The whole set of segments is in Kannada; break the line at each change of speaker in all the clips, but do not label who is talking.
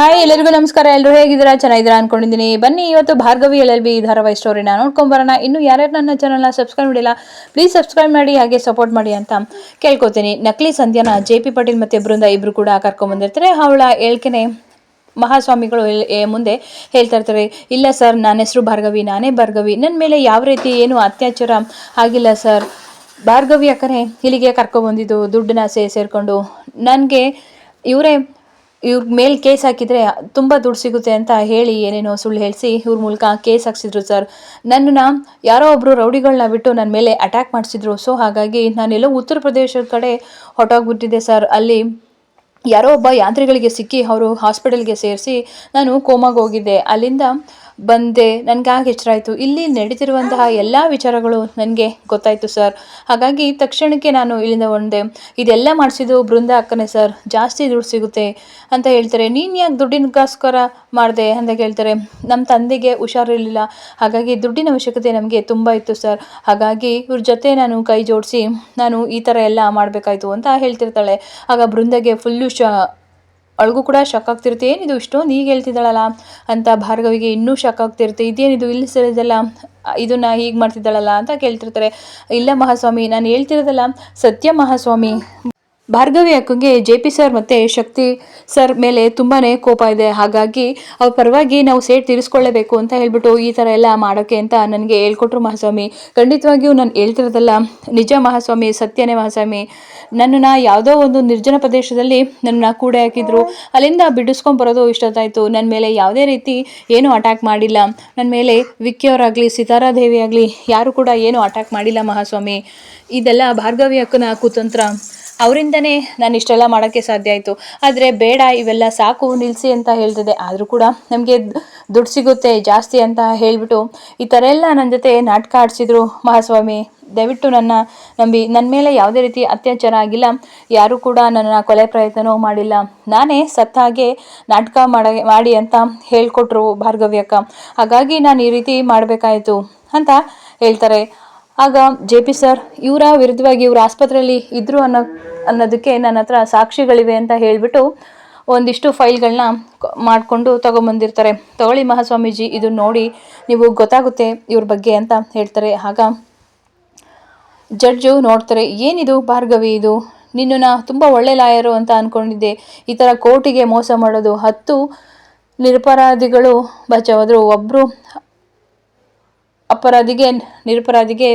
ಹಾಯ್ ಎಲ್ಲರಿಗೂ ನಮಸ್ಕಾರ. ಎಲ್ಲರೂ ಹೇಗಿದ್ದೀರಾ? ಚೆನ್ನಾಗಿದ್ದೀರಾ ಅನ್ಕೊಂಡಿದ್ದೀನಿ. ಬನ್ನಿ ಇವತ್ತು ಭಾರ್ಗವಿ LLB ಧಾರಾವಾಹಿ ಸ್ಟೋರಿನ ನೋಡ್ಕೊಂಡ್ ಬರೋಣ. ಇನ್ನು ಯಾರ್ಯಾರು ನನ್ನ ಚಾನಲ್ನ ಸಬ್ಸ್ಕ್ರೈಬ್ ಮಾಡಿಲ್ಲ ಪ್ಲೀಸ್ ಸಬ್ಸ್ಕ್ರೈಬ್ ಮಾಡಿ, ಹಾಗೆ ಸಪೋರ್ಟ್ ಮಾಡಿ ಅಂತ ಕೇಳ್ಕೊತೀನಿ. ನಕಲಿ ಸಂಧ್ಯಾನ JP ಪಾಟೀಲ್ ಮತ್ತೆ ಬೃಂದ ಇಬ್ರು ಕೂಡ ಕರ್ಕೊಂಡ್ ಬಂದಿರ್ತಾರೆ. ಅವಳ ಹೇಳ್ಕೆನೆ ಮಹಾಸ್ವಾಮಿಗಳು ಮುಂದೆ ಹೇಳ್ತಾ ಇರ್ತಾರೆ, ಇಲ್ಲ ಸರ್, ನನ್ನ ಹೆಸರು ಭಾರ್ಗವಿ, ನಾನೇ ಭಾರ್ಗವಿ, ನನ್ನ ಮೇಲೆ ಯಾವ ರೀತಿ ಏನು ಅತ್ಯಾಚಾರ ಆಗಿಲ್ಲ ಸರ್. ಭಾರ್ಗವಿ ಅಕ್ಕನೇ ಇಲ್ಲಿಗೆ ಕರ್ಕೊಬಂದಿದ್ದು ದುಡ್ಡನ್ನ ಸೇರಿಕೊಂಡು ನನಗೆ ಇವ್ರ ಮೇಲೆ ಕೇಸ್ ಹಾಕಿದರೆ ತುಂಬ ದುಡ್ಡು ಸಿಗುತ್ತೆ ಅಂತ ಹೇಳಿ ಏನೇನೋ ಸುಳ್ಳು ಹೇಳಿಸಿ ಇವ್ರ ಮೂಲಕ ಕೇಸ್ ಹಾಕ್ಸಿದ್ರು ಸರ್. ನನ್ನನ್ನು ಯಾರೋ ಒಬ್ಬರು ರೌಡಿಗಳನ್ನ ಬಿಟ್ಟು ನನ್ನ ಮೇಲೆ ಅಟ್ಯಾಕ್ ಮಾಡಿಸಿದ್ರು. ಸೊ ಹಾಗಾಗಿ ನಾನೆಲ್ಲೋ ಉತ್ತರ ಪ್ರದೇಶದ ಕಡೆ ಹೊಟ್ಟೋಗ್ಬಿಟ್ಟಿದ್ದೆ ಸರ್. ಅಲ್ಲಿ ಯಾರೋ ಒಬ್ಬ ಯಾತ್ರಿಗಳಿಗೆ ಸಿಕ್ಕಿ ಅವರು ಹಾಸ್ಪಿಟಲ್ಗೆ ಸೇರಿಸಿ ನಾನು ಕೋಮಾಗೆ ಹೋಗಿದ್ದೆ. ಅಲ್ಲಿಂದ ಬಂದೆ, ನನಗೆ ಎಚ್ಚರ ಆಯಿತು. ಇಲ್ಲಿ ನಡೀತಿರುವಂತಹ ಎಲ್ಲ ವಿಚಾರಗಳು ನನಗೆ ಗೊತ್ತಾಯಿತು ಸರ್. ಹಾಗಾಗಿ ತಕ್ಷಣಕ್ಕೆ ನಾನು ಇಲ್ಲಿಂದ ಒಂದೆ. ಇದೆಲ್ಲ ಮಾಡಿಸಿದ್ದು ಬೃಂದ ಅಕ್ಕನೇ ಸರ್. ಜಾಸ್ತಿ ದುಡ್ಡು ಸಿಗುತ್ತೆ ಅಂತ ಹೇಳ್ತಾರೆ. ನೀನು ಯಾಕೆ ದುಡ್ಡಿನಗೋಸ್ಕರ ಮಾಡಿದೆ ಅಂತ ಕೇಳ್ತಾರೆ. ನಮ್ಮ ತಂದೆಗೆ ಹುಷಾರಿರಲಿಲ್ಲ, ಹಾಗಾಗಿ ದುಡ್ಡಿನ ಅವಶ್ಯಕತೆ ನಮಗೆ ತುಂಬ ಇತ್ತು ಸರ್. ಹಾಗಾಗಿ ಇವ್ರ ಜೊತೆ ನಾನು ಕೈ ಜೋಡಿಸಿ ನಾನು ಈ ಥರ ಎಲ್ಲ ಮಾಡಬೇಕಾಯ್ತು ಅಂತ ಹೇಳ್ತಿರ್ತಾಳೆ. ಆಗ ಬೃಂದಗೆ ಫುಲ್ಲು ಅವಳಿಗೂ ಕೂಡ ಶಾಕ್ ಆಗ್ತಿರುತ್ತೆ. ಏನಿದು ಇಷ್ಟೊಂದು ಈಗ ಹೇಳ್ತಿದ್ದಾಳಲ್ಲ ಅಂತ ಭಾರ್ಗವಿಗೆ ಇನ್ನೂ ಶಾಕ್ ಆಗ್ತಿರುತ್ತೆ. ಇದೇನಿದು ಇಲ್ಲಿ ಸರಿದಲ್ಲ, ಇದನ್ನ ಹೀಗೆ ಮಾಡ್ತಿದ್ದಾಳಲ್ಲ ಅಂತ ಕೇಳ್ತಿರ್ತಾರೆ. ಇಲ್ಲ ಮಹಾಸ್ವಾಮಿ, ನಾನು ಹೇಳ್ತಿರೋದಲ್ಲ ಸತ್ಯ ಮಹಾಸ್ವಾಮಿ. ಭಾರ್ಗವಿ ಅಕ್ಕಂಗೆ JP ಸರ್ ಮತ್ತು ಶಕ್ತಿ ಸರ್ ಮೇಲೆ ತುಂಬಾ ಕೋಪ ಇದೆ. ಹಾಗಾಗಿ ಅವ್ರ ಪರವಾಗಿ ನಾವು ಸೇಟ್ ತೀರಿಸ್ಕೊಳ್ಳೇಬೇಕು ಅಂತ ಹೇಳ್ಬಿಟ್ಟು ಈ ಥರ ಎಲ್ಲ ಮಾಡೋಕ್ಕೆ ಅಂತ ನನಗೆ ಹೇಳ್ಕೊಟ್ರು ಮಹಾಸ್ವಾಮಿ. ಖಂಡಿತವಾಗಿಯೂ ನಾನು ಹೇಳ್ತಿರೋದಲ್ಲ ನಿಜ ಮಹಾಸ್ವಾಮಿ, ಸತ್ಯನೇ ಮಹಾಸ್ವಾಮಿ. ನನ್ನನ್ನು ಯಾವುದೋ ಒಂದು ನಿರ್ಜನ ಪ್ರದೇಶದಲ್ಲಿ ನನ್ನನ್ನು ಕೂಡೆ ಹಾಕಿದ್ರು. ಅಲ್ಲಿಂದ ಬಿಡಿಸ್ಕೊಂಬರೋದು ಇಷ್ಟೊತ್ತಾಯಿತು. ನನ್ನ ಮೇಲೆ ಯಾವುದೇ ರೀತಿ ಏನೂ ಅಟ್ಯಾಕ್ ಮಾಡಿಲ್ಲ. ನನ್ನ ಮೇಲೆ ವಿಕ್ಕಿಯವರಾಗಲಿ ಸಿತಾರಾದೇವಿ ಆಗಲಿ ಯಾರು ಕೂಡ ಏನೂ ಅಟ್ಯಾಕ್ ಮಾಡಿಲ್ಲ ಮಹಾಸ್ವಾಮಿ. ಇದೆಲ್ಲ ಭಾರ್ಗವಿ ಅಕ್ಕನ ಕುತಂತ್ರ. ಅವರಿಂದನೇ ನಾನು ಇಷ್ಟೆಲ್ಲ ಮಾಡೋಕ್ಕೆ ಸಾಧ್ಯ ಆಯಿತು. ಆದರೆ ಬೇಡ, ಇವೆಲ್ಲ ಸಾಕು, ನಿಲ್ಲಿಸಿ ಅಂತ ಹೇಳ್ತಿದ್ದೆ. ಆದರೂ ಕೂಡ ನಮಗೆ ದುಡ್ಡು ಸಿಗುತ್ತೆ ಜಾಸ್ತಿ ಅಂತ ಹೇಳಿಬಿಟ್ಟು ಈ ಥರ ಎಲ್ಲ ನನ್ನ ಜೊತೆ ನಾಟಕ ಆಡಿಸಿದ್ರು ಮಹಾಸ್ವಾಮಿ. ದಯವಿಟ್ಟು ನನ್ನ ನಂಬಿ. ನನ್ನ ಮೇಲೆ ಯಾವುದೇ ರೀತಿ ಅತ್ಯಾಚಾರ ಆಗಿಲ್ಲ. ಯಾರೂ ಕೂಡ ನನ್ನ ಕೊಲೆ ಪ್ರಯತ್ನವೂ ಮಾಡಿಲ್ಲ. ನಾನೇ ಸತ್ತಾಗೆ ನಾಟಕ ಮಾಡಿ ಅಂತ ಹೇಳ್ಕೊಟ್ರು ಭಾರ್ಗವಿ ಅಕ್ಕ. ಹಾಗಾಗಿ ನಾನು ಈ ರೀತಿ ಮಾಡಬೇಕಾಯಿತು ಅಂತ ಹೇಳ್ತಾರೆ. ಆಗ JP ಸರ್ ಇವರ ವಿರುದ್ಧವಾಗಿ ಇವರು ಆಸ್ಪತ್ರೆಯಲ್ಲಿ ಇದ್ದರು ಅನ್ನೋದಕ್ಕೆ ನನ್ನ ಹತ್ರ ಸಾಕ್ಷಿಗಳಿವೆ ಅಂತ ಹೇಳಿಬಿಟ್ಟು ಒಂದಿಷ್ಟು ಫೈಲ್ಗಳನ್ನ ಮಾಡಿಕೊಂಡು ತೊಗೊಂಬಂದಿರ್ತಾರೆ. ತಗೊಳ್ಳಿ ಮಹಾಸ್ವಾಮೀಜಿ, ಇದು ನೋಡಿ ನೀವು ಗೊತ್ತಾಗುತ್ತೆ ಇವ್ರ ಬಗ್ಗೆ ಅಂತ ಹೇಳ್ತಾರೆ. ಆಗ ಜಡ್ಜು ನೋಡ್ತಾರೆ, ಏನಿದು ಭಾರ್ಗವಿ, ಇದು ನಿನ್ನನ್ನು ತುಂಬ ಒಳ್ಳೆ ಲಾಯರು ಅಂತ ಅಂದ್ಕೊಂಡಿದ್ದೆ. ಈ ಥರ ಕೋರ್ಟಿಗೆ ಮೋಸ ಮಾಡೋದು, 10 ನಿರಪರಾಧಿಗಳು ಬಚಾವಾದ್ರು, ಒಬ್ಬರು ನಿರಪರಾಧಿಗೆ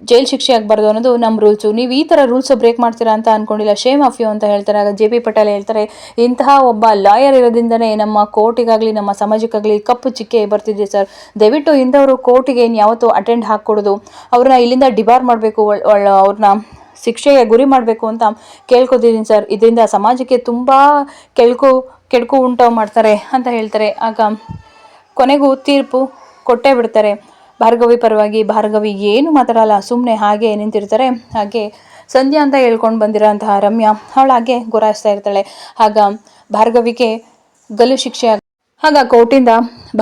ಜೈಲು ಶಿಕ್ಷೆ ಆಗಬಾರ್ದು ಅನ್ನೋದು ನಮ್ಮ ರೂಲ್ಸು. ನೀವು ಈ ಥರ ರೂಲ್ಸು ಬ್ರೇಕ್ ಮಾಡ್ತೀರಾ ಅಂತ ಅಂದ್ಕೊಂಡಿಲ್ಲ. ಶೇಮ್ ಆಫ್ ಯು ಅಂತ ಹೇಳ್ತಾರೆ. ಆಗ JP ಪಟೇಲ್ ಹೇಳ್ತಾರೆ, ಇಂತಹ ಒಬ್ಬ ಲಾಯರ್ ಇರೋದ್ರಿಂದನೇ ನಮ್ಮ ಕೋರ್ಟಿಗಾಗಲಿ ನಮ್ಮ ಸಮಾಜಕ್ಕಾಗಲಿ ಕಪ್ಪು ಚಿಕ್ಕೆ ಬರ್ತಿದೆ ಸರ್. ದಯವಿಟ್ಟು ಇಂಥವರು ಕೋರ್ಟಿಗೆ ಯಾವತ್ತೂ ಅಟೆಂಡ್ ಹಾಕ್ಕೊಡೋದು, ಅವ್ರನ್ನ ಇಲ್ಲಿಂದ ಡಿಬಾರ್ ಮಾಡಬೇಕು, ಅವ್ರನ್ನ ಶಿಕ್ಷೆಗೆ ಗುರಿ ಮಾಡಬೇಕು ಅಂತ ಕೇಳ್ಕೊತಿದ್ದೀನಿ ಸರ್. ಇದರಿಂದ ಸಮಾಜಕ್ಕೆ ತುಂಬ ಕೆಡುಕು ಉಂಟು ಮಾಡ್ತಾರೆ ಅಂತ ಹೇಳ್ತಾರೆ. ಆಗ ಕೊನೆಗೂ ತೀರ್ಪು ಕೊಟ್ಟೇ ಬಿಡ್ತಾರೆ ಭಾರ್ಗವಿ ಪರವಾಗಿ. ಭಾರ್ಗವಿ ಏನು ಮಾತಾಡಲ್ಲ, ಸುಮ್ಮನೆ ಹಾಗೆ ನಿಂತಿರ್ತಾರೆ. ಹಾಗೆ ಸಂಧ್ಯಾ ಅಂತ ಹೇಳ್ಕೊಂಡು ಬಂದಿರೋಂತಹ ರಮ್ಯಾ ಅವಳಾಗೆ ಗುರಾಯಿಸ್ತಾ ಇರ್ತಾಳೆ. ಆಗ ಭಾರ್ಗವಿಗೆ ಗಲ್ಲು ಶಿಕ್ಷೆ ಆಗ ಕೋರ್ಟಿಂದ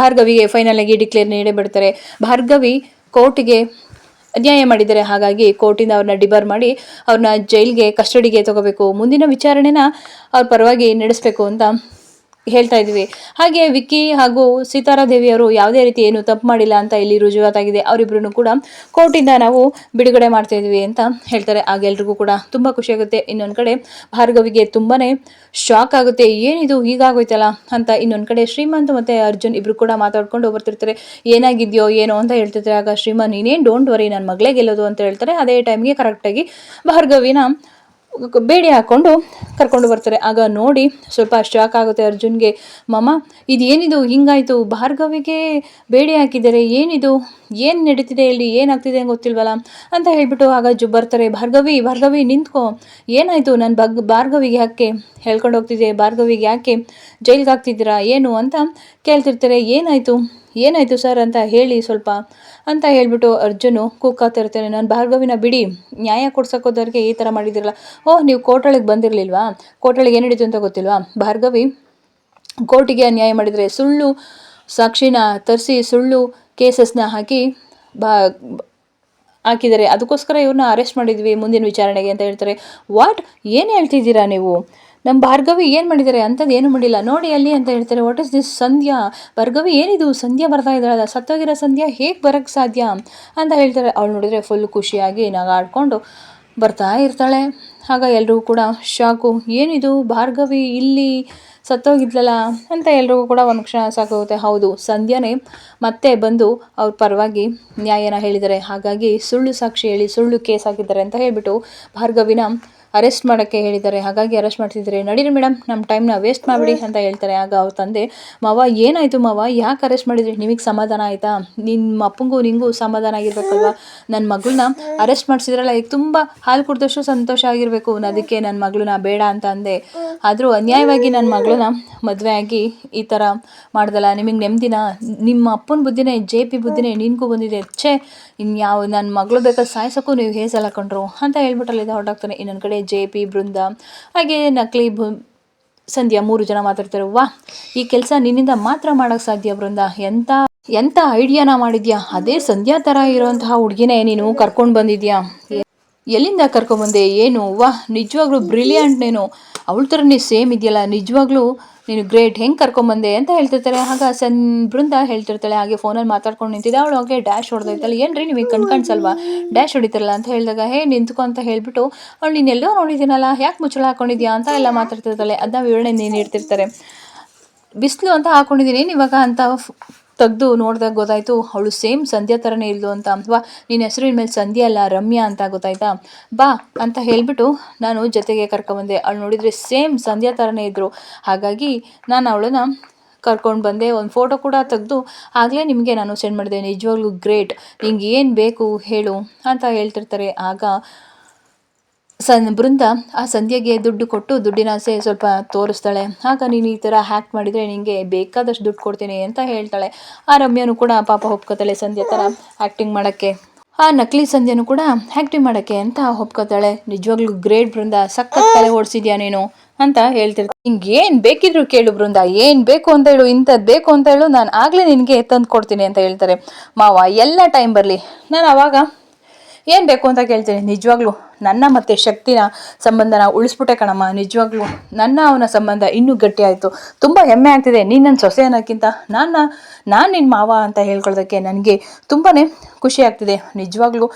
ಭಾರ್ಗವಿಗೆ ಫೈನಲ್ ಆಗಿ ಡಿಕ್ಲೇರ್ ನೀಡೇ ಬಿಡ್ತಾರೆ. ಭಾರ್ಗವಿ ಕೋರ್ಟಿಗೆ ಅನ್ಯಾಯ ಮಾಡಿದ್ದಾರೆ, ಹಾಗಾಗಿ ಕೋರ್ಟಿಂದ ಅವ್ರನ್ನ ಡಿಬಾರ್ ಮಾಡಿ ಅವ್ರನ್ನ ಜೈಲ್ಗೆ ಕಸ್ಟಡಿಗೆ ತಗೋಬೇಕು, ಮುಂದಿನ ವಿಚಾರಣೆನ ಅವ್ರ ಪರವಾಗಿ ನಡೆಸಬೇಕು ಅಂತ ಹೇಳ್ತಾ ಇದ್ವಿ. ಹಾಗೆ ವಿಕ್ಕಿ ಹಾಗೂ ಸೀತಾರಾದೇವಿಯವರು ಯಾವುದೇ ರೀತಿ ಏನು ತಪ್ಪು ಮಾಡಿಲ್ಲ ಅಂತ ಇಲ್ಲಿ ರುಜುವಾತಾಗಿದೆ. ಅವರಿಬ್ಬರನ್ನು ಕೂಡ ಕೋರ್ಟಿಂದ ನಾವು ಬಿಡುಗಡೆ ಮಾಡ್ತಾ ಇದ್ವಿ ಅಂತ ಹೇಳ್ತಾರೆ. ಆಗ ಎಲ್ರಿಗೂ ಕೂಡ ತುಂಬ ಖುಷಿಯಾಗುತ್ತೆ. ಇನ್ನೊಂದು ಕಡೆ ಭಾರ್ಗವಿಗೆ ತುಂಬಾ ಶಾಕ್ ಆಗುತ್ತೆ, ಏನಿದು ಹೀಗಾಗೋಯ್ತಲ್ಲ ಅಂತ. ಇನ್ನೊಂದು ಕಡೆ ಶ್ರೀಮಂತ್ ಮತ್ತು ಅರ್ಜುನ್ ಇಬ್ಬರು ಕೂಡ ಮಾತಾಡ್ಕೊಂಡು ಬರ್ತಿರ್ತಾರೆ. ಏನಾಗಿದೆಯೋ ಏನೋ ಅಂತ ಹೇಳ್ತಿರ್ತಾರೆ. ಆಗ ಶ್ರೀಮಂತ್, ನೀನೇನು ಡೋಂಟ್ ವರಿ, ನನ್ನ ಮಗಳೇ ಗೆಲ್ಲೋದು ಅಂತ ಹೇಳ್ತಾರೆ. ಅದೇ ಟೈಮ್ಗೆ ಕರೆಕ್ಟಾಗಿ ಭಾರ್ಗವಿನ ಬೇಡಿ ಹಾಕ್ಕೊಂಡು ಕರ್ಕೊಂಡು ಬರ್ತಾರೆ. ಆಗ ನೋಡಿ ಸ್ವಲ್ಪ ಶಾಕ್ ಆಗುತ್ತೆ ಅರ್ಜುನ್ಗೆ. ಮಾಮ, ಇದೇನಿದು ಹಿಂಗಾಯಿತು, ಭಾರ್ಗವಿಗೆ ಬೇಡಿ ಹಾಕಿದ್ದಾರೆ, ಏನು ನಡೀತಿದೆ ಇಲ್ಲಿ, ಏನಾಗ್ತಿದೆ ಗೊತ್ತಿಲ್ವಲ್ಲ ಅಂತ ಹೇಳ್ಬಿಟ್ಟು ಆಗ ಬರ್ತಾರೆ. ಭಾರ್ಗವಿ ನಿಂತ್ಕೋ, ಏನಾಯಿತು, ನನ್ನ ಭಾರ್ಗವಿಗೆ ಯಾಕೆ ಹೇಳ್ಕೊಂಡು ಹೋಗ್ತಿದ್ದೆ, ಭಾರ್ಗವಿಗೆ ಯಾಕೆ ಜೈಲ್ಗೆ ಹಾಕ್ತಿದ್ದೀರಾ ಏನು ಅಂತ ಕೇಳ್ತಿರ್ತಾರೆ. ಏನಾಯಿತು ಸರ್ ಅಂತ ಹೇಳಿ ಸ್ವಲ್ಪ ಅಂತ ಹೇಳ್ಬಿಟ್ಟು ಅರ್ಜುನು ಕೂಗ್ಕಾತಿರ್ತಾನೆ. ನಾನು ಭಾರ್ಗವಿನ ಬಿಡಿ, ನ್ಯಾಯ ಕೊಡ್ಸೋಕೋದವ್ರಿಗೆ ಈ ಥರ ಮಾಡಿದಿರಲ್ಲ. ನೀವು ಕೋರ್ಟೊಳಗೆ ಬಂದಿರಲಿಲ್ವಾ, ಕೋರ್ಟೊಳಗೆ ಏನು ನಡೀತು ಅಂತ ಗೊತ್ತಿಲ್ವಾ, ಭಾರ್ಗವಿ ಕೋರ್ಟಿಗೆ ಅನ್ಯಾಯ ಮಾಡಿದರೆ ಸುಳ್ಳು ಸಾಕ್ಷಿನ ತರಿಸಿ ಸುಳ್ಳು ಕೇಸಸ್ನ ಹಾಕಿದ್ದಾರೆ, ಅದಕ್ಕೋಸ್ಕರ ಇವ್ರನ್ನ ಅರೆಸ್ಟ್ ಮಾಡಿದ್ವಿ ಮುಂದಿನ ವಿಚಾರಣೆಗೆ ಅಂತ ಹೇಳ್ತಾರೆ. ವಾಟ್, ಏನು ಹೇಳ್ತಿದ್ದೀರಾ ನೀವು, ನಮ್ಮ ಭಾರ್ಗವಿ ಏನು ಮಾಡಿದ್ದಾರೆ ಅಂಥದ್ದು ಏನು ಮಾಡಿಲ್ಲ ನೋಡಿ ಅಲ್ಲಿ ಅಂತ ಹೇಳ್ತಾರೆ. ವಾಟ್ ಇಸ್ ದಿಸ್ ಸಂಧ್ಯಾ, ಭಾರ್ಗವಿ ಏನಿದು ಸಂಧ್ಯಾ ಬರ್ತಾ ಇದ್ದಾಳಲ್ಲ, ಸತ್ತೋಗಿರೋ ಸಂಧ್ಯಾ ಹೇಗೆ ಬರೋಕ್ಕೆ ಸಾಧ್ಯ ಅಂತ ಹೇಳ್ತಾರೆ. ಅವಳು ನೋಡಿದರೆ ಫುಲ್ ಖುಷಿಯಾಗಿ ನಗಾಡ್ಕೊಂಡು ಬರ್ತಾ ಇರ್ತಾಳೆ. ಆಗ ಎಲ್ಲರೂ ಕೂಡ ಶಾಕು, ಏನಿದು ಭಾರ್ಗವಿ ಇಲ್ಲಿ ಸತ್ತೋಗಿದ್ಲಲ್ಲ ಅಂತ ಎಲ್ರಿಗೂ ಕೂಡ ಒಂದು ಕ್ಷಣ ಸಾಕಾಗುತ್ತೆ. ಹೌದು, ಸಂಧ್ಯಾನೇ ಮತ್ತೆ ಬಂದು ಅವ್ರ ಪರವಾಗಿ ನ್ಯಾಯನ ಹೇಳಿದ್ದಾರೆ, ಹಾಗಾಗಿ ಸುಳ್ಳು ಸಾಕ್ಷಿ ಹೇಳಿ ಸುಳ್ಳು ಕೇಸ್ ಹಾಕಿದ್ದಾರೆ ಅಂತ ಹೇಳಿಬಿಟ್ಟು ಭಾರ್ಗವಿನ ಅರೆಸ್ಟ್ ಮಾಡೋಕ್ಕೆ ಹೇಳಿದ್ದಾರೆ. ಹಾಗಾಗಿ ಅರೆಸ್ಟ್ ಮಾಡ್ತಿದ್ದಾರೆ. ನಡೀರಿ ಮೇಡಮ್, ನಮ್ಮ ಟೈಮ್ನ ವೇಸ್ಟ್ ಮಾಡಿಬಿಡಿ ಅಂತ ಹೇಳ್ತಾರೆ. ಆಗ ಅವ್ರ ತಂದೆ, ಮಾವ ಏನಾಯಿತು ಮಾವ, ಯಾಕೆ ಅರೆಸ್ಟ್ ಮಾಡಿದ್ರಿ, ನಿಮಗೆ ಸಮಾಧಾನ ಆಯಿತಾ, ನಿಮ್ಮ ಅಪ್ಪಂಗೂ ನಿಂಗೂ ಸಮಾಧಾನ ಆಗಿರ್ಬೇಕಲ್ವ, ನನ್ನ ಮಗಳನ್ನ ಅರೆಸ್ಟ್ ಮಾಡಿಸಿದ್ರಲ್ಲ, ಈಗ ತುಂಬ ಹಾಲು ಕುಡಿದಷ್ಟು ಸಂತೋಷ ಆಗಿರಬೇಕು, ಅದಕ್ಕೆ ನನ್ನ ಮಗಳನ್ನ ಬೇಡ ಅಂತ ಅಂದೆ, ಆದರೂ ಅನ್ಯಾಯವಾಗಿ ನನ್ನ ಮಗಳನ್ನ ಮದುವೆ ಆಗಿ ಈ ಥರ ಮಾಡ್ದಲ್ಲ, ನಿಮಗೆ ನೆಮ್ಮದಿನ, ನಿಮ್ಮ ಅಪ್ಪನ ಬುದ್ಧಿನೇ JP ಬುದ್ಧಿನೇ ನಿನಗೂ ಬಂದಿದೆ, ಛೇ ಇನ್ಯಾವ ನನ್ನ ಮಗಳು ಬೇಕಾದ್ರೆ ಸಾಯ್ಸೋಕ್ಕೂ ನೀವು ಹೇಸಲ್ಲ ಕಂಡ್ರು ಅಂತ ಹೇಳ್ಬಿಟ್ಟಲ್ಲಿದ್ದ ಹೊರಟಾಗ್ತಾನೆ. ಇನ್ನೊಂದು ಕಡೆ JP, ಬೃಂದ ಹಾಗೆ ನಕಲಿ ಸಂಧ್ಯಾ 3 ಜನ ಮಾತಾಡ್ತಾರೆ. ವಾ, ಈ ಕೆಲಸ ನಿನ್ನಿಂದ ಮಾತ್ರ ಮಾಡೋಕ್ಕೆ ಸಾಧ್ಯ ಬೃಂದ, ಎಂಥ ಐಡಿಯಾನ ಮಾಡಿದ್ಯಾ, ಅದೇ ಸಂಧ್ಯಾ ಥರ ಇರೋಂತಹ ಹುಡುಗಿನೇ ನೀನು ಕರ್ಕೊಂಡು ಬಂದಿದ್ಯಾ, ಎಲ್ಲಿಂದ ಕರ್ಕೊಂಬಂದೆ, ಏನು ವಾ ನಿಜವಾಗ್ಲೂ ಬ್ರಿಲಿಯಂಟ್, ನೀನು ಅವಳ ಥರ ನೀ ಸೇಮ್ ಇದೆಯಲ್ಲ, ನಿಜವಾಗ್ಲೂ ನೀನು ಗ್ರೇಟ್, ಹೆಂಗೆ ಕರ್ಕೊಂಬಂದೆ ಅಂತ ಹೇಳ್ತಿರ್ತಾರೆ. ಆಗ ಬೃಂದ ಹೇಳ್ತಿರ್ತಾಳೆ, ಹಾಗೆ ಫೋನಲ್ಲಿ ಮಾತಾಡ್ಕೊಂಡು ನಿಂತಿದ್ದೆ, ಅವಳು ಹಾಗೆ ಡ್ಯಾಶ್ ಹೊಡೆದೈತಲ್ಲ, ಏನ್ರಿ ನಿಮಗೆ ಕಾಣಿಸಲ್ವಾ ಡ್ಯಾಶ್ ಹೊಡಿತಾರಲ್ಲ ಅಂತ ಹೇಳಿದಾಗ, ಹೇ ನಿಂತ್ಕೊ ಅಂತ ಹೇಳ್ಬಿಟ್ಟು ಅವಳು ನೀನೆಲ್ಲೋ ನೋಡಿದ್ದೀನಲ್ಲ, ಯಾಕೆ ಮುಚ್ಚಳ ಹಾಕೊಂಡಿದ್ಯಾ ಅಂತ ಎಲ್ಲ ಮಾತಾಡ್ತಿರ್ತಾಳೆ. ಅದನ್ನ ವಿವರಣೆ ನೀಡ್ತಿರ್ತಾರೆ. ಬಿಸಿಲು ಅಂತ ಹಾಕೊಂಡಿದ್ದೀನಿ ಇವಾಗ ಅಂತ ತೆಗೆದು ನೋಡಿದಾಗ ಗೊತ್ತಾಯಿತು ಅವಳು ಸೇಮ್ ಸಂಧ್ಯಾ ಥರನೇ ಇಲ್ದು ಅಂತ. ವಾ, ನಿನ್ನ ಹೆಸರಿನ ಮೇಲೆ ಸಂಧ್ಯಾ ಅಲ್ಲ ರಮ್ಯಾ ಅಂತ ಗೊತ್ತಾಯ್ತಾ, ಬಾ ಅಂತ ಹೇಳಿಬಿಟ್ಟು ನಾನು ಜೊತೆಗೆ ಕರ್ಕೊಂಬಂದೆ. ಅವಳು ನೋಡಿದರೆ ಸೇಮ್ ಸಂಧ್ಯಾ ಥರನೇ ಇದ್ದರು, ಹಾಗಾಗಿ ನಾನು ಅವಳನ್ನ ಕರ್ಕೊಂಡು ಬಂದೆ, ಒಂದು ಫೋಟೋ ಕೂಡ ತೆಗೆದು ಆಗಲೇ ನಿಮಗೆ ನಾನು ಸೆಂಡ್ ಮಾಡಿದೆ, ನಿಜವಾಗ್ಲೂ ಗ್ರೇಟ್, ನಿಂಗೆ ಏನು ಬೇಕು ಹೇಳು ಅಂತ ಹೇಳ್ತಿರ್ತಾರೆ. ಆಗ ಬೃಂದ ಆ ಸಂಧ್ಯೆಗೆ ದುಡ್ಡು ಕೊಟ್ಟು ದುಡ್ಡಿನ ಆಸೆ ಸ್ವಲ್ಪ ತೋರಿಸ್ತಾಳೆ. ಆಗ ನೀನು ಈ ಥರ ಹ್ಯಾಕ್ ಮಾಡಿದರೆ ನಿನಗೆ ಬೇಕಾದಷ್ಟು ದುಡ್ಡು ಕೊಡ್ತೀನಿ ಅಂತ ಹೇಳ್ತಾಳೆ. ಆ ರಮ್ಯನು ಕೂಡ ಪಾಪ ಒಪ್ಕೋತಾಳೆ ಸಂಧ್ಯಾ ಥರ ಆ್ಯಕ್ಟಿಂಗ್ ಮಾಡೋಕ್ಕೆ. ಆ ನಕಲಿ ಸಂಧ್ಯೆನೂ ಕೂಡ ಆ್ಯಕ್ಟಿಂಗ್ ಮಾಡೋಕ್ಕೆ ಅಂತ ಒಪ್ಕೋತಾಳೆ. ನಿಜವಾಗ್ಲೂ ಗ್ರೇಟ್ ಬೃಂದ, ಸಖತ್ ತಲೆ ಓಡಿಸಿದ್ಯಾ ನೀನು ಅಂತ ಹೇಳ್ತಿರ್ತಾರೆ. ನಿಂಗೆ ಏನು ಬೇಕಿದ್ರು ಕೇಳು ಬೃಂದ, ಏನು ಬೇಕು ಅಂತ ಹೇಳು, ಇಂಥದ್ದು ಬೇಕು ಅಂತ ಹೇಳು, ನಾನು ಆಗಲೇ ನಿನಗೆ ತಂದು ಕೊಡ್ತೀನಿ ಅಂತ ಹೇಳ್ತಾರೆ. ಮಾವ ಎಲ್ಲ ಟೈಮ್ ಬರಲಿ, ನಾನು ಆವಾಗ ಏನು ಬೇಕು ಅಂತ ಕೇಳ್ತೀನಿ. ನಿಜವಾಗ್ಲೂ ನನ್ನ ಮತ್ತು ಶಕ್ತಿನ ಸಂಬಂಧನ ಉಳಿಸ್ಬಿಟ್ಟೆ ಕಣಮ್ಮ, ನಿಜವಾಗ್ಲೂ ನನ್ನ ಅವನ ಸಂಬಂಧ ಇನ್ನೂ ಗಟ್ಟಿ ಆಯಿತು, ತುಂಬ ಹೆಮ್ಮೆ ಆಗ್ತಿದೆ, ನೀನು ನನ್ನ ಸೊಸೆ ಅನ್ನೋಕ್ಕಿಂತ ನಾನು ನಿನ್ನ ಮಾವ ಅಂತ ಹೇಳ್ಕೊಳ್ಳೋದಕ್ಕೆ ನನಗೆ ತುಂಬಾ ಖುಷಿ ಆಗ್ತಿದೆ. ನಿಜವಾಗ್ಲೂ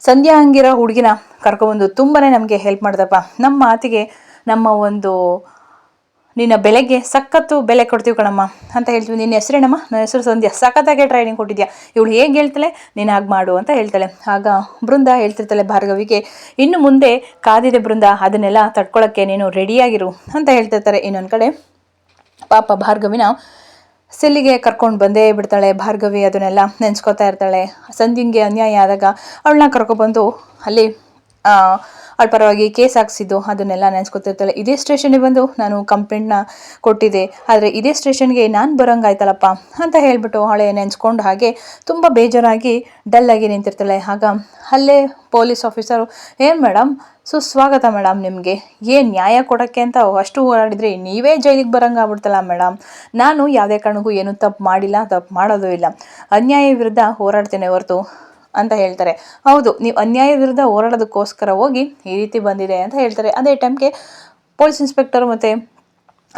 ಸಂಧ್ಯಾ ಹಂಗಿರೋ ಹುಡುಗಿನ ಕರ್ಕೊಬಂದು ತುಂಬಾ ನಮಗೆ ಹೆಲ್ಪ್ ಮಾಡ್ದಪ್ಪ, ನಮ್ಮ ಮಾತಿಗೆ ನಮ್ಮ ಒಂದು ನಿನ್ನ ಬೆಲೆಗೆ ಸಖತ್ತು ಬೆಲೆ ಕೊಡ್ತೀವಿ ಕಣಮ್ಮ ಅಂತ ಹೇಳ್ತೀವಿ. ನಿನ್ನ ಹೆಸರೇನಮ್ಮ, ನನ್ನ ಹೆಸರು ಸಂಧ್ಯಾ, ಸಖತ್ತಾಗೆ ಟ್ರೈನಿಂಗ್ ಕೊಟ್ಟಿದ್ಯಾ, ಇವಳು ಹೇಗೆ ಹೇಳ್ತಾಳೆ ನೀನು ಹಾಗೆ ಮಾಡು ಅಂತ ಹೇಳ್ತಾಳೆ. ಆಗ ಬೃಂದ ಹೇಳ್ತಿರ್ತಾಳೆ ಭಾರ್ಗವಿಗೆ, ಇನ್ನು ಮುಂದೆ ಕಾದಿದೆ ಬೃಂದ, ಅದನ್ನೆಲ್ಲ ತಡ್ಕೊಳ್ಳೋಕ್ಕೆ ನೀನು ರೆಡಿಯಾಗಿರು ಅಂತ ಹೇಳ್ತಿರ್ತಾರೆ. ಇನ್ನೊಂದು ಕಡೆ ಪಾಪ ಭಾರ್ಗವಿನ ಸೆಲ್ಲಿಗೆ ಕರ್ಕೊಂಡು ಬಂದೇ ಬಿಡ್ತಾಳೆ ಭಾರ್ಗವಿ, ಅದನ್ನೆಲ್ಲ ನೆನೆಸ್ಕೊತಾ ಇರ್ತಾಳೆ. ಸಂಧ್ಯಂಗೆ ಅನ್ಯಾಯ ಆದಾಗ ಅವಳನ್ನ ಕರ್ಕೊಬಂದು ಅಲ್ಲಿ ಅವಳ ಪರವಾಗಿ ಕೇಸ್ ಹಾಕ್ಸಿದ್ದು ಅದನ್ನೆಲ್ಲ ನೆನೆಸ್ಕೊತಿರ್ತಾಳೆ. ಇದೇ ಸ್ಟೇಷನ್ಗೆ ಬಂದು ನಾನು ಕಂಪ್ಲೇಂಟ್ನ ಕೊಟ್ಟಿದ್ದೆ, ಆದರೆ ಇದೇ ಸ್ಟೇಷನ್ಗೆ ನಾನು ಬರೋಂಗಾಯ್ತಲ್ಲಪ್ಪ ಅಂತ ಹೇಳ್ಬಿಟ್ಟು ಅವಳೆ ನೆನೆಸ್ಕೊಂಡು ಹಾಗೆ ತುಂಬ ಬೇಜಾರಾಗಿ ಡಲ್ಲಾಗಿ ನಿಂತಿರ್ತಾಳೆ. ಆಗ ಅಲ್ಲೇ ಪೊಲೀಸ್ ಆಫೀಸರು, ಏನು ಮೇಡಮ್, ಸುಸ್ವಾಗತ ಮೇಡಮ್, ನಿಮಗೆ ಏನು ನ್ಯಾಯ ಕೊಡೋಕ್ಕೆ ಅಂತ ಅಷ್ಟು ಓಡಾಡಿದ್ರಿ, ನೀವೇ ಜೈಲಿಗೆ ಬರೋಂಗಾಗ್ಬಿಡ್ತಲ್ಲ ಮೇಡಮ್, ನಾನು ಯಾವುದೇ ಕಾರಣಕ್ಕೂ ಏನೂ ತಪ್ಪು ಮಾಡಿಲ್ಲ, ತಪ್ಪು ಮಾಡೋದು ಇಲ್ಲ, ಅನ್ಯಾಯ ವಿರುದ್ಧ ಹೋರಾಡ್ತೇನೆ ಹೊರತು ಅಂತ ಹೇಳ್ತಾರೆ. ಹೌದು, ನೀವು ಅನ್ಯಾಯ ವಿರುದ್ಧ ಹೋರಾಡೋದಕ್ಕೋಸ್ಕರ ಹೋಗಿ ಈ ರೀತಿ ಬಂದಿದೆ ಅಂತ ಹೇಳ್ತಾರೆ. ಅದೇ ಟೈಮ್ಗೆ ಪೊಲೀಸ್ ಇನ್ಸ್ಪೆಕ್ಟರ್ ಮತ್ತು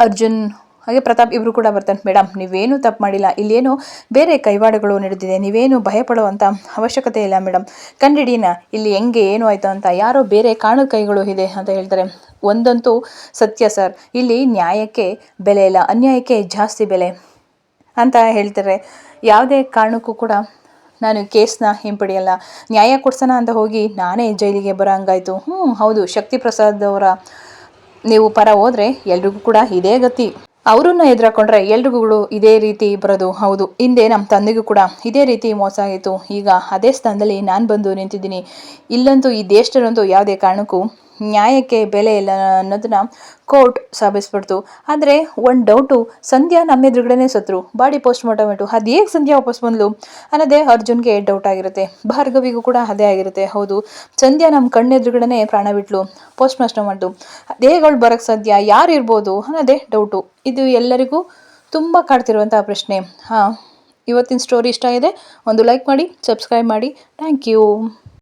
ಅರ್ಜುನ್ ಹಾಗೆ ಪ್ರತಾಪ್ ಇಬ್ಬರು ಕೂಡ ಬರ್ತಾನೆ. ಮೇಡಮ್, ನೀವೇನು ತಪ್ಪು ಮಾಡಿಲ್ಲ, ಇಲ್ಲೇನು ಬೇರೆ ಕೈವಾಡಗಳು ನಡೆದಿದೆ, ನೀವೇನು ಭಯಪಡುವಂಥ ಅವಶ್ಯಕತೆ ಇಲ್ಲ ಮೇಡಮ್, ಕಂಡಿಡೀನ ಇಲ್ಲಿ ಹೆಂಗೆ ಏನು ಆಯಿತು ಅಂತ, ಯಾರೋ ಬೇರೆ ಕಾಣದ ಕೈಗಳು ಇದೆ ಅಂತ ಹೇಳ್ತಾರೆ. ಒಂದಂತೂ ಸತ್ಯ ಸರ್, ಇಲ್ಲಿ ನ್ಯಾಯಕ್ಕೆ ಬೆಲೆ ಇಲ್ಲ, ಅನ್ಯಾಯಕ್ಕೆ ಜಾಸ್ತಿ ಬೆಲೆ ಅಂತ ಹೇಳ್ತಾರೆ. ಯಾವುದೇ ಕಾರಣಕ್ಕೂ ಕೂಡ ನಾನು ಕೇಸ್ನ ಹಿಂಪಡೆಯಲ್ಲ, ನ್ಯಾಯ ಕೊಡ್ಸೋಣ ಅಂತ ಹೋಗಿ ನಾನೇ ಜೈಲಿಗೆ ಬರೋ ಹಂಗಾಯ್ತು. ಹೌದು, ಶಕ್ತಿ ಪ್ರಸಾದ್ ಅವರ ನೀವು ಪರ ಹೋದರೆ ಎಲ್ರಿಗೂ ಕೂಡ ಇದೇ ಗತಿ, ಅವರನ್ನ ಎದುರಾಕೊಂಡ್ರೆ ಎಲ್ರಿಗೂ ಇದೇ ರೀತಿ ಬರೋದು. ಹೌದು, ಹಿಂದೆ ನಮ್ಮ ತಂದೆಗೂ ಕೂಡ ಇದೇ ರೀತಿ ಮೋಸ ಆಗಿತ್ತು, ಈಗ ಅದೇ ಸ್ಥಾನದಲ್ಲಿ ನಾನು ಬಂದು ನಿಂತಿದ್ದೀನಿ. ಇಲ್ಲಂತೂ ಈ ದೇಶದಲ್ಲಂತೂ ಯಾವುದೇ ಕಾರಣಕ್ಕೂ ನ್ಯಾಯಕ್ಕೆ ಬೆಲೆ ಇಲ್ಲ ಅನ್ನೋದನ್ನ ಕೋರ್ಟ್ ಸಾಬೀಸ್ಬಿಡ್ತು. ಆದರೆ ಒಂದು ಡೌಟು, ಸಂಧ್ಯಾ ನಮ್ಮ ಎದುರುಗಡೆನೇ ಸತ್ರು, ಬಾಡಿ ಪೋಸ್ಟ್ ಮಾರ್ಟಮ್ ಇಟ್ಟು ಅದು ಹೇಗೆ ಸಂಧ್ಯಾ ವಾಪಸ್ ಬಂದ್ಲು ಅನ್ನೋದೇ ಅರ್ಜುನ್ಗೆ ಡೌಟ್ ಆಗಿರುತ್ತೆ, ಭಾರ್ಗವಿಗೂ ಕೂಡ ಅದೇ ಆಗಿರುತ್ತೆ. ಹೌದು, ಸಂಧ್ಯಾ ನಮ್ಮ ಕಣ್ಣೆದುರುಗಡೆನೇ ಪ್ರಾಣ ಬಿಟ್ಲು, ಪೋಸ್ಟ್ ಮಾರ್ಟಮ್ ಮಾಡಿತು, ಅದೇ ಹೇಗಳು ಬರೋಕ್ಕೆ ಸಾಧ್ಯ, ಯಾರು ಇರ್ಬೋದು ಅನ್ನೋದೇ ಡೌಟು. ಇದು ಎಲ್ಲರಿಗೂ ತುಂಬ ಕಾಡ್ತಿರುವಂಥ ಪ್ರಶ್ನೆ. ಇವತ್ತಿನ ಸ್ಟೋರಿ ಇಷ್ಟ ಇದೆ, ಒಂದು ಲೈಕ್ ಮಾಡಿ, ಸಬ್ಸ್ಕ್ರೈಬ್ ಮಾಡಿ. Thank you.